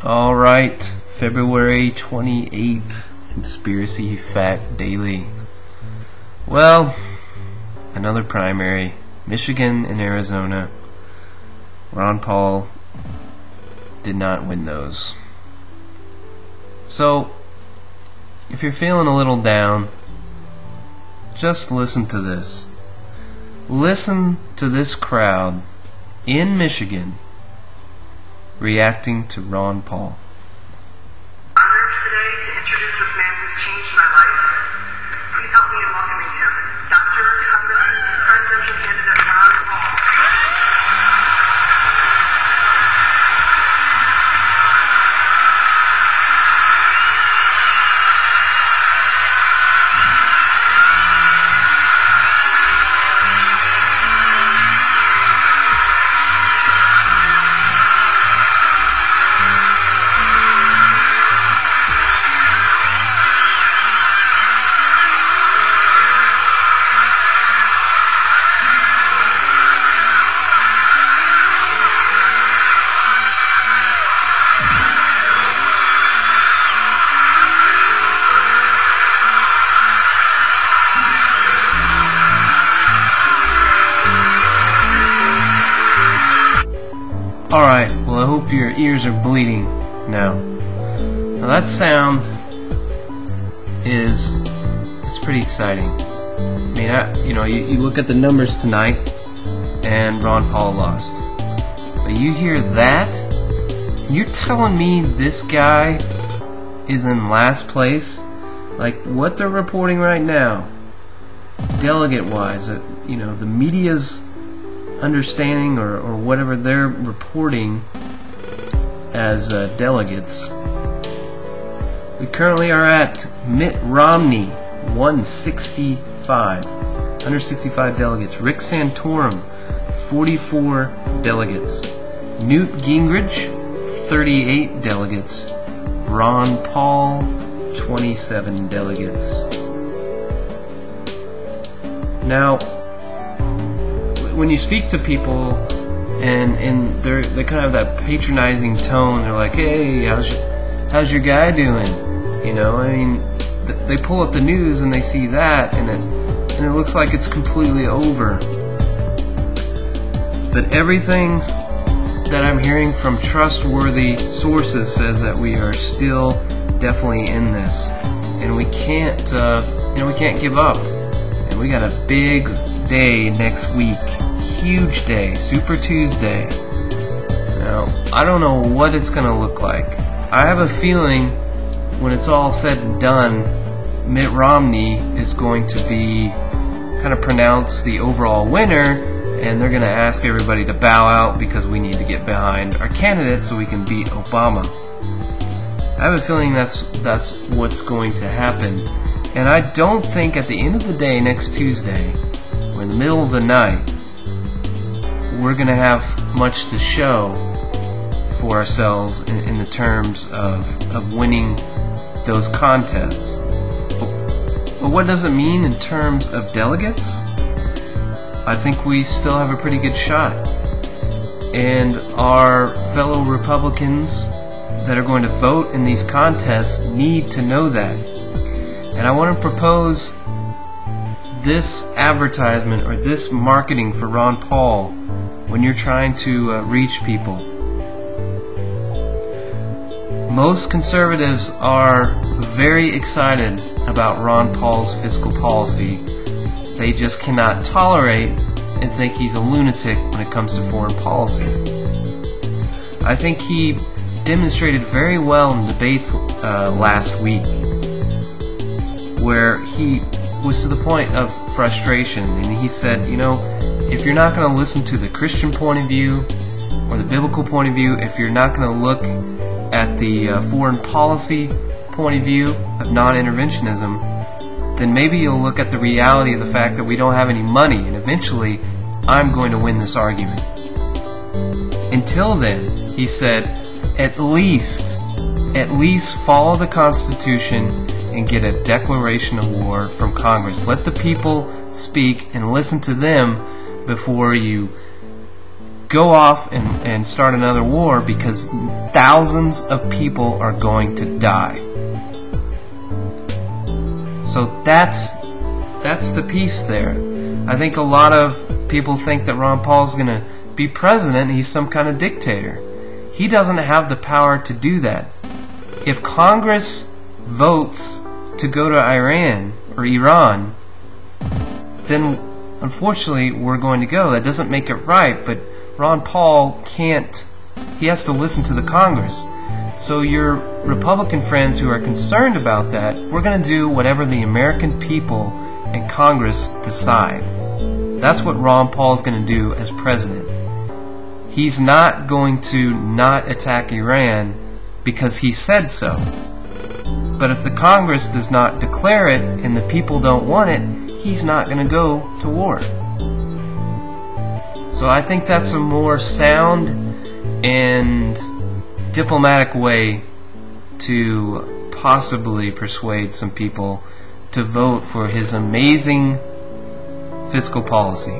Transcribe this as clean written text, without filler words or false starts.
Alright, February 28th, Conspiracy Fact Daily. Well, another primary, Michigan and Arizona. Ron Paul did not win those. So, if you're feeling a little down, just listen to this. Listen to this crowd in Michigan reacting to Ron Paul. I'm honored today to introduce this man who's changed my life. Please help me in welcoming him, Dr. Congressman and Presidential Candidate Ron Paul. Alright, well I hope your ears are bleeding now. Now that sound it's pretty exciting. I mean, you look at the numbers tonight and Ron Paul lost. But you hear that, and you're telling me this guy is in last place? Like what they're reporting right now, delegate-wise, the media's understanding or whatever they're reporting as delegates. We currently are at Mitt Romney, 165 delegates. Rick Santorum, 44 delegates. Newt Gingrich, 38 delegates. Ron Paul, 27 delegates. Now, when you speak to people and they kind of have that patronizing tone, they're like, "Hey, how's your guy doing?" They pull up the news and they see that, and it looks like it's completely over. But everything that I'm hearing from trustworthy sources says that we are still definitely in this, and we can't give up. And we got a big day next week. Huge day, Super Tuesday. Now, I don't know what it's going to look like. I have a feeling when it's all said and done, Mitt Romney is going to be kind of pronounced the overall winner, and they're going to ask everybody to bow out because we need to get behind our candidate so we can beat Obama. I have a feeling that's what's going to happen. And I don't think at the end of the day next Tuesday, or in the middle of the night, we're going to have much to show for ourselves in the terms of winning those contests. But what does it mean in terms of delegates? I think we still have a pretty good shot. And our fellow Republicans that are going to vote in these contests need to know that. And I want to propose this advertisement or this marketing for Ron Paul when you're trying to reach people. Most conservatives are very excited about Ron Paul's fiscal policy. They just cannot tolerate and think he's a lunatic when it comes to foreign policy. I think he demonstrated very well in debates last week, where he was to the point of frustration, and he said, if you're not going to listen to the Christian point of view or the biblical point of view, if you're not going to look at the foreign policy point of view of non-interventionism, then maybe you'll look at the reality of the fact that we don't have any money, and eventually I'm going to win this argument. Until then, he said, at least follow the Constitution and get a declaration of war from Congress. Let the people speak and listen to them before you go off and start another war because thousands of people are going to die. So that's the piece there. I think a lot of people think that Ron Paul's going to be president. He's some kind of dictator. He doesn't have the power to do that. If Congress votes to go to Iran or Iran, then unfortunately we're going to go. That doesn't make it right, but Ron Paul can't. He has to listen to the Congress. So your Republican friends who are concerned about that, we're going to do whatever the American people and Congress decide. That's what Ron Paul is going to do as president. He's not going to not attack Iran because he said so. But if the Congress does not declare it and the people don't want it, he's not going to go to war. So I think that's a more sound and diplomatic way to possibly persuade some people to vote for his amazing fiscal policy.